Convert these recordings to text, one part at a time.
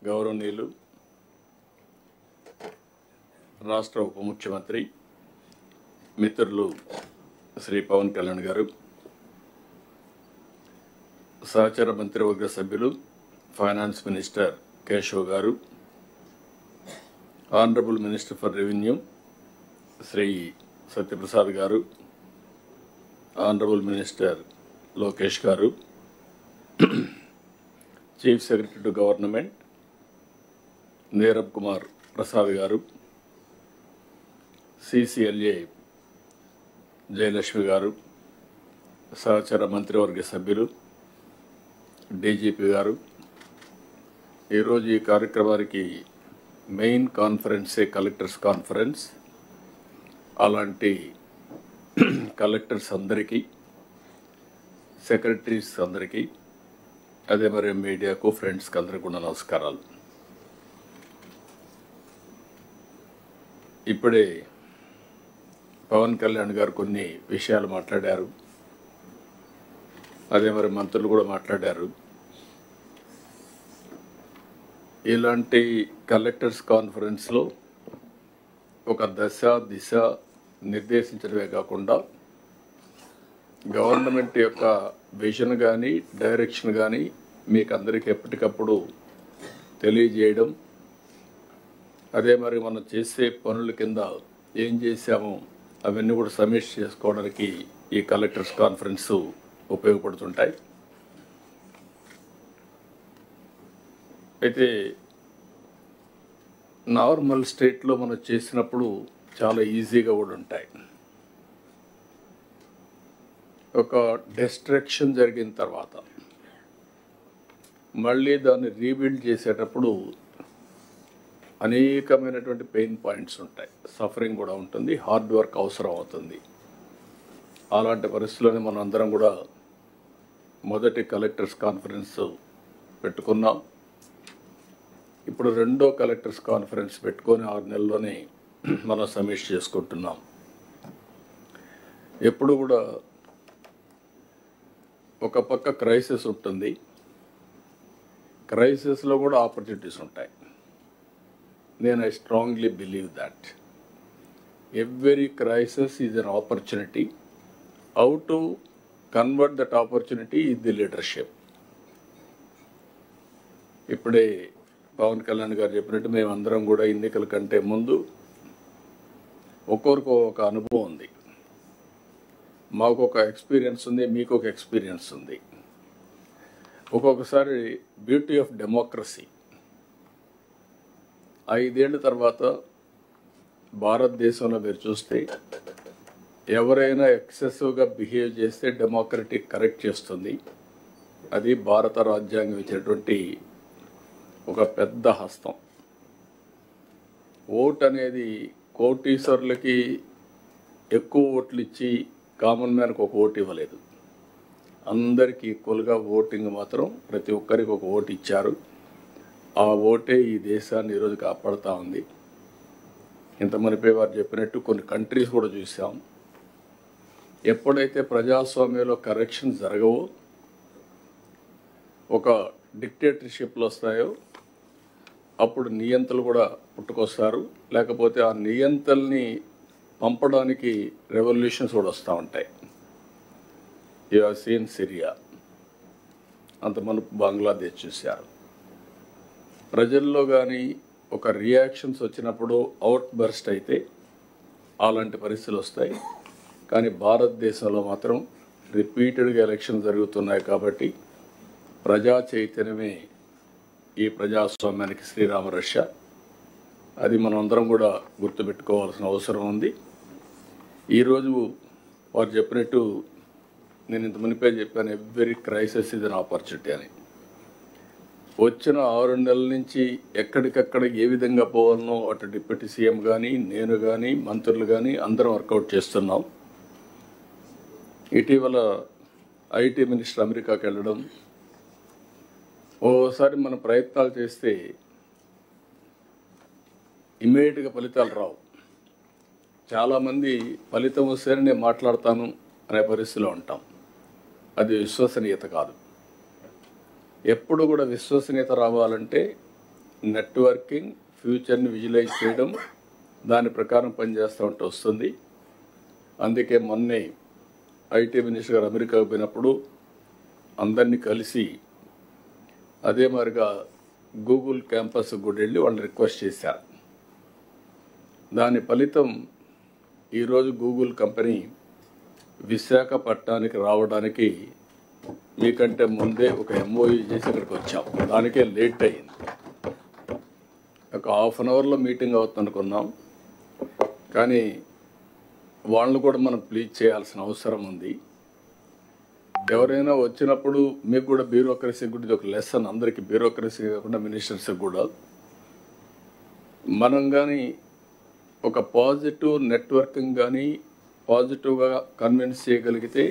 గౌరవనీయులు రాష్ట్ర ఉప ముఖ్యమంత్రి మిత్రులు శ్రీ పవన్ కళ్యాణ్ గారు, సహచర మంత్రివర్గ సభ్యులు ఫైనాన్స్ మినిస్టర్ కేశవ్ గారు, honourable minister for revenue Shri Satyaprasad గారు, ఆనరబుల్ మినిస్టర్ లోకేష్ గారు, chief secretary to government Neerabh Kumar Prasad గారు, సిసిఎల్ఏ జయలక్ష్మి గారు, సహచర మంత్రివర్గ సభ్యులు డీజీపీ గారు, ఈరోజు ఈ కార్యక్రమానికి మెయిన్ కాన్ఫరెన్సే కలెక్టర్స్ కాన్ఫరెన్స్. అలాంటి కలెక్టర్స్ అందరికీ, సెక్రటరీస్ అందరికీ, అదే మరి మీడియాకు, ఫ్రెండ్స్కి అందరికీ కూడా నమస్కారాలు. ఇప్పుడే పవన్ కళ్యాణ్ గారు కొన్ని విషయాలు మాట్లాడారు, అదే మరి మంత్రులు కూడా మాట్లాడారు. ఇలాంటి కలెక్టర్స్ కాన్ఫరెన్స్లో ఒక దశ దిశ నిర్దేశించడమే కాకుండా గవర్నమెంట్ యొక్క విజన్ కానీ డైరెక్షన్ కానీ మీకు అందరికీ ఎప్పటికప్పుడు తెలియజేయడం, అదే మరి మనం చేసే పనుల కింద ఏం చేశామో అవన్నీ కూడా సమీక్ష చేసుకోవడానికి ఈ కలెక్టర్స్ కాన్ఫరెన్స్ ఉపయోగపడుతుంటాయి. అయితే నార్మల్ స్టేట్లో మనం చేసినప్పుడు చాలా ఈజీగా కూడా ఉంటాయి. ఒక డిస్ట్రక్షన్ జరిగిన తర్వాత మళ్ళీ దాన్ని రీబిల్డ్ చేసేటప్పుడు అనేకమైనటువంటి పెయిన్ పాయింట్స్ ఉంటాయి, సఫరింగ్ కూడా ఉంటుంది, హార్డ్ వర్క్ అవసరం అవుతుంది. అలాంటి పరిస్థితుల్లోనే మనం అందరం కూడా మొదటి కలెక్టర్స్ కాన్ఫరెన్స్ పెట్టుకున్నాం. ఇప్పుడు రెండో కలెక్టర్స్ కాన్ఫరెన్స్ పెట్టుకొని 6 నెలల్లోనే మనం సమీక్ష చేసుకుంటున్నాం. ఎప్పుడు కూడా ఒక పక్క క్రైసిస్ ఉంటుంది, క్రైసిస్లో కూడా ఆపర్చునిటీస్ ఉంటాయి. నేను I strongly believe that every crisis is an opportunity. How to convert that opportunity is the leadership. ఇప్పుడే పవన్ కళ్యాణ్ గారు చెప్పినట్టు మేమందరం కూడా ఎన్నికల కంటే ముందు ఒక్కొక్కరికి ఒక అనుభవం ఉంది. మాకు ఒక ఎక్స్పీరియన్స్ ఉంది, మీకు ఒక ఎక్స్పీరియన్స్ ఉంది. ఒక్కొక్కసారి బ్యూటీ ఆఫ్ డెమోక్రసీ, 5 ఏళ్ళ తర్వాత భారతదేశంలో మీరు చూస్తే ఎవరైనా ఎక్సెసివ్గా బిహేవ్ చేస్తే డెమోక్రటిక్ కరెక్ట్ చేస్తుంది. అది భారత రాజ్యాంగం ఇచ్చినటువంటి ఒక పెద్ద హస్తం. ఓట్ అనేది కోటీశ్వరులకి ఎక్కువ ఓట్లు ఇచ్చి కామన్ మ్యాన్కి ఒక ఓటు ఇవ్వలేదు. అందరికీ ఈక్వల్గా ఓటింగ్ మాత్రం ప్రతి ఒక్కరికి ఒక ఓటు ఇచ్చారు. ఆ ఓటే ఈ దేశాన్ని ఈరోజు కాపాడుతూ ఉంది. ఇంతమంది వారు చెప్పినట్టు కొన్ని కంట్రీస్ కూడా చూసాం. ఎప్పుడైతే ప్రజాస్వామ్యంలో కరెక్షన్ జరగవో, ఒక డిక్టేటర్షిప్లు వస్తాయో, అప్పుడు నియంతలు కూడా పుట్టుకొస్తారు. లేకపోతే ఆ నియంతల్ని పంపడానికి రెవల్యూషన్స్ కూడా వస్తూ ఉంటాయి. యు హావ్ సీన్ సిరియా, అంతమంది బంగ్లాదేశ్ చూశారు. ప్రజల్లో కానీ ఒక రియాక్షన్స్ వచ్చినప్పుడు అవుట్ బర్స్ట్ అయితే అలాంటి పరిస్థితులు వస్తాయి. కానీ భారతదేశంలో మాత్రం రిపీటెడ్గా ఎలక్షన్ జరుగుతున్నాయి. కాబట్టి ప్రజా చైతన్యమే ఈ ప్రజాస్వామ్యానికి శ్రీరామ రక్ష. అది మనం అందరం కూడా గుర్తుపెట్టుకోవాల్సిన అవసరం ఉంది. ఈరోజు వారు చెప్పినట్టు నేను ఇంత మునిపే చెప్పాను, ఎవ్రీ క్రైసిస్ ఇది అన్ ఆపర్చునిటీ అని. వచ్చిన 6 నెలల నుంచి ఎక్కడికక్కడ ఏ విధంగా పోవాలనో అటు డిప్యూటీ సీఎం కానీ, నేను కానీ, మంత్రులు కానీ అందరం వర్కౌట్ చేస్తున్నాం. ఇటీవల ఐటీ మినిస్టర్ అమెరికాకి వెళ్ళడం, ఓసారి మనం ప్రయత్నాలు చేస్తే ఇమ్మీడియట్గా ఫలితాలు రావు. చాలామంది ఫలితం వస్తేనే నేను మాట్లాడతాను అనే పరిస్థితిలో ఉంటాం. అది విశ్వసనీయత కాదు. ఎప్పుడు కూడా విశ్వసనీయత రావాలంటే నెట్వర్కింగ్, ఫ్యూచర్ని విజువలైజ్ చేయడం, దాని ప్రకారం పనిచేస్తూ ఉంటే వస్తుంది. అందుకే మొన్నే ఐటీ మినిస్టర్ గారు అమెరికాకు పోయినప్పుడు అందరినీ కలిసి అదే మరిగా గూగుల్ క్యాంపస్ కూడా వెళ్ళి వాళ్ళని రిక్వెస్ట్ చేశారు. దాని ఫలితం ఈరోజు గూగుల్ కంపెనీ విశాఖపట్నానికి రావడానికి మీకంటే ముందే ఒక ఎంఓయూ చేసి ఇక్కడికి వచ్చాం. దానికే లేట్ అయింది. ఒక హాఫ్ అన్ అవర్లో మీటింగ్ అవుతుంది అనుకున్నాం, కానీ వాళ్ళని కూడా మనం ప్లీజ్ చేయాల్సిన అవసరం ఉంది. ఎవరైనా వచ్చినప్పుడు మీకు కూడా బ్యూరోక్రసీ కూడా ఇది ఒక లెసన్, అందరికీ బ్యూరోక్రసీ కాకుండా మినిస్టర్స్కి కూడా. మనం కానీ ఒక పాజిటివ్ నెట్వర్కింగ్ కానీ పాజిటివ్గా కన్విన్స్ చేయగలిగితే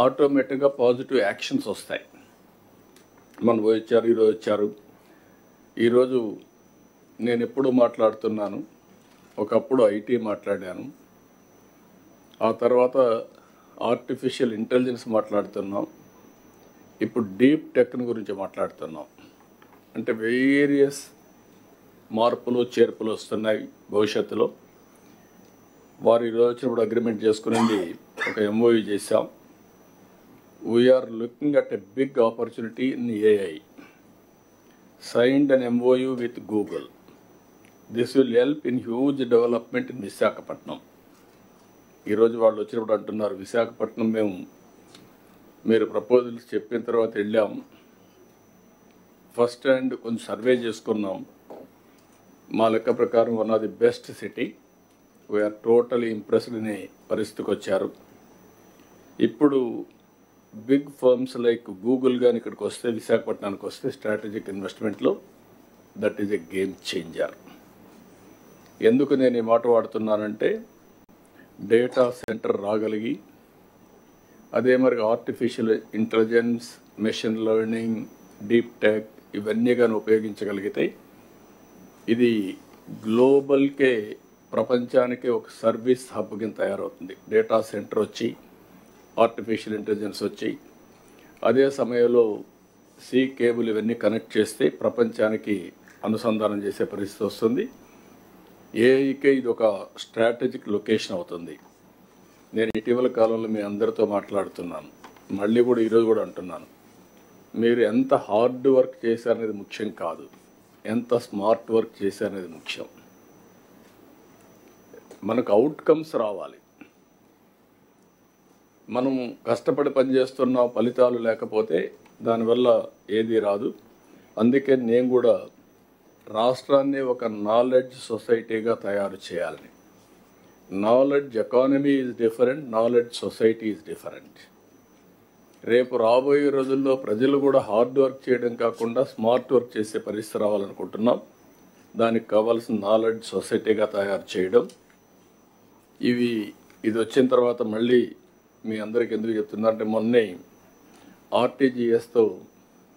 ఆటోమేటిక్గా పాజిటివ్ యాక్షన్స్ వస్తాయి. మన వచ్చారు, ఈరోజు వచ్చారు. ఈరోజు నేను ఎప్పుడు మాట్లాడుతున్నాను, ఒకప్పుడు ఐటీ మాట్లాడాను, ఆ తర్వాత ఆర్టిఫిషియల్ ఇంటెలిజెన్స్ మాట్లాడుతున్నాం, ఇప్పుడు డీప్ టెక్ని గురించి మాట్లాడుతున్నాం. అంటే వేరియస్ మార్పులు చేర్పులు వస్తున్నాయి భవిష్యత్తులో. వారు ఈరోజు వచ్చినప్పుడు అగ్రిమెంట్ చేసుకునేది ఒక ఎంఓయూ చేశాం. We're looking at a big opportunity in AI. Signed an MOU with Google. This will help in huge development in Visakhapatnam. ఈరోజు వాళ్ళు వచ్చినప్పుడు అంటున్నారు, విశాఖపట్నం మీరు ప్రపోజల్స్ చెప్పిన తర్వాత వెళ్ళాం, ఫస్ట్ హ్యాండ్ కొంచెం సర్వే చేసుకున్నాం. మా లెక్క ప్రకారం one of the best city, we're totally impressed అనే పరిస్థితికి వచ్చారు. ఇప్పుడు బిగ్ ఫర్మ్స్ లైక్ గూగుల్ కానీ ఇక్కడికి వస్తే, విశాఖపట్నానికి వస్తే స్ట్రాటజిక్ ఇన్వెస్ట్మెంట్లో that is a game changer. ఎందుకు నేను ఈ మాట వాడుతున్నానంటే, డేటా సెంటర్ రాగలిగి అదే మరి artificial intelligence, machine learning, deep tech ఇవన్నీ కానీ ఉపయోగించగలిగితే ఇది గ్లోబల్కే, ప్రపంచానికే ఒక సర్వీస్ హబ్ కింద తయారవుతుంది. డేటా సెంటర్ వచ్చి, ఆర్టిఫిషియల్ ఇంటెలిజెన్స్ వచ్చి, అదే సమయంలో సీ కేబుల్ ఇవన్నీ కనెక్ట్ చేస్తే ప్రపంచానికి అనుసంధానం చేసే పరిస్థితి వస్తుంది. ఏఐకే ఇది ఒక స్ట్రాటజిక్ లొకేషన్ అవుతుంది. నేను ఇటీవల కాలంలో మీ అందరితో మాట్లాడుతున్నాను, మళ్ళీ కూడా ఈరోజు కూడా అంటున్నాను, మీరు ఎంత హార్డ్ వర్క్ చేశారనేది ముఖ్యం కాదు, ఎంత స్మార్ట్ వర్క్ చేశారనేది ముఖ్యం. మనకు అవుట్కమ్స్ రావాలి. మనం కష్టపడి పనిచేస్తున్నాం, ఫలితాలు లేకపోతే దానివల్ల ఏది రాదు. అందుకే నేను కూడా రాష్ట్రాన్ని ఒక నాలెడ్జ్ సొసైటీగా తయారు చేయాలని. Knowledge economy is different, knowledge society is different. రేపు రాబోయే రోజుల్లో ప్రజలు కూడా హార్డ్ వర్క్ చేయడం కాకుండా స్మార్ట్ వర్క్ చేసే పరిస్థితి రావాలనుకుంటున్నాం. దానికి కావాల్సిన నాలెడ్జ్ సొసైటీగా తయారు చేయడం. ఇది వచ్చిన తర్వాత మళ్ళీ మీ అందరికీ ఎందుకు చెప్తున్నారంటే, మొన్నే ఆర్టీజీఎస్తో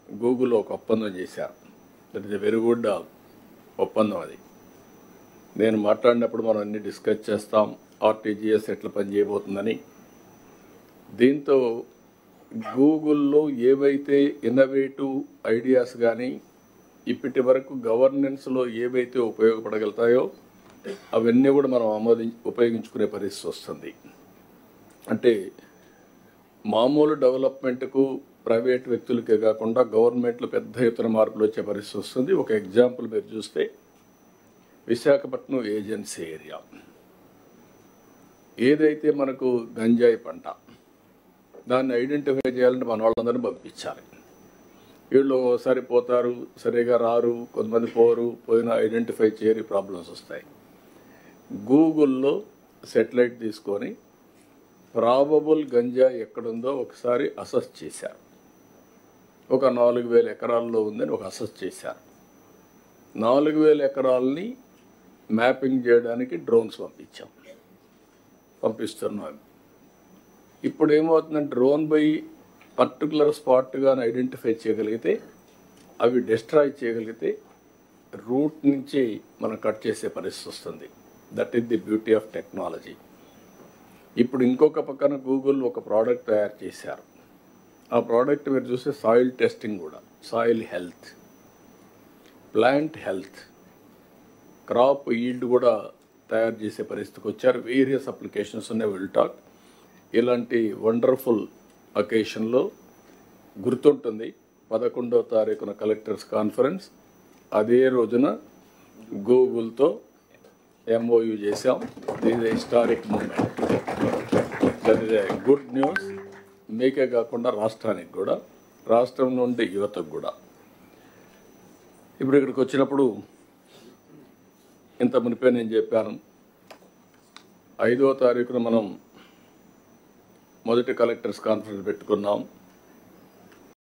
గూగుల్ ఒక ఒప్పందం చేశారు. That is a very good ఒప్పందం. అది నేను మాట్లాడినప్పుడు మనం అన్ని డిస్కస్ చేస్తాం, ఆర్టీజీఎస్ ఎట్లా పనిచేయబోతుందని. దీంతో గూగుల్లో ఏవైతే ఇన్నోవేటివ్ ఐడియాస్ కానీ ఇప్పటి వరకు గవర్నెన్స్లో ఏవైతే ఉపయోగపడగలుగుతాయో అవన్నీ కూడా మనం ఉపయోగించుకునే పరిస్థితి వస్తుంది. అంటే మామూలు డెవలప్మెంట్కు ప్రైవేట్ వ్యక్తులకే కాకుండా గవర్నమెంట్లో పెద్ద ఎత్తున మార్పులు వచ్చే పరిస్థితి వస్తుంది. ఒక ఎగ్జాంపుల్ మీరు చూస్తే, విశాఖపట్నం ఏజెన్సీ ఏరియా ఏదైతే మనకు గంజాయి పంట, దాన్ని ఐడెంటిఫై చేయాలంటే మన వాళ్ళందరినీ పంపించాలి. వీళ్ళు ఒకసారి పోతారు, సరిగా రారు, కొంతమంది పోయినా ఐడెంటిఫై చేయని ప్రాబ్లమ్స్ వస్తాయి. గూగుల్లో సెటిలైట్ తీసుకొని ప్రాబబుల్ గంజాయి ఎక్కడుందో ఒకసారి అసెస్ చేశారు. ఒక 4,000 ఎకరాల్లో ఉందని ఒక అసెస్ చేశారు. 4,000 ఎకరాలని మ్యాపింగ్ చేయడానికి డ్రోన్స్ పంపిస్తున్నాం. ఇప్పుడు ఏమవుతుందంటే, డ్రోన్ బై పర్టికులర్ స్పాట్గా ఐడెంటిఫై చేయగలిగితే, అవి డిస్ట్రాయ్ చేయగలిగితే రూట్ నుంచి మనం కట్ చేసే పరిస్థితి వస్తుంది. That is the beauty of technology. ఇప్పుడు ఇంకొక పక్కన గూగుల్ ఒక ప్రోడక్ట్ తయారు చేశారు. ఆ ప్రోడక్ట్ మీరు చూస్తే సాయిల్ టెస్టింగ్ కూడా, soil health. Plant health, crop yield కూడా తయారు చేసే పరిస్థితికి వచ్చారు. వేరియస్ అప్లికేషన్స్ ఉన్నాయి, విల్ టాక్. ఇలాంటి వండర్ఫుల్ అకేషన్లో గుర్తుంటుంది 11వ తారీఖున కలెక్టర్స్ కాన్ఫరెన్స్. అదే రోజున గూగుల్తో MOU చేశాం. This is historic moment. That is a good news మీకే కాకుండా రాష్ట్రానికి కూడా, రాష్ట్రం నుండి యువతకు కూడా. ఇప్పుడు ఇక్కడికి వచ్చినప్పుడు ఇంత మునిపే నేను చెప్పాను, 5వ తారీఖున మనం మొదటి కలెక్టర్స్ కాన్ఫరెన్స్ పెట్టుకున్నాం.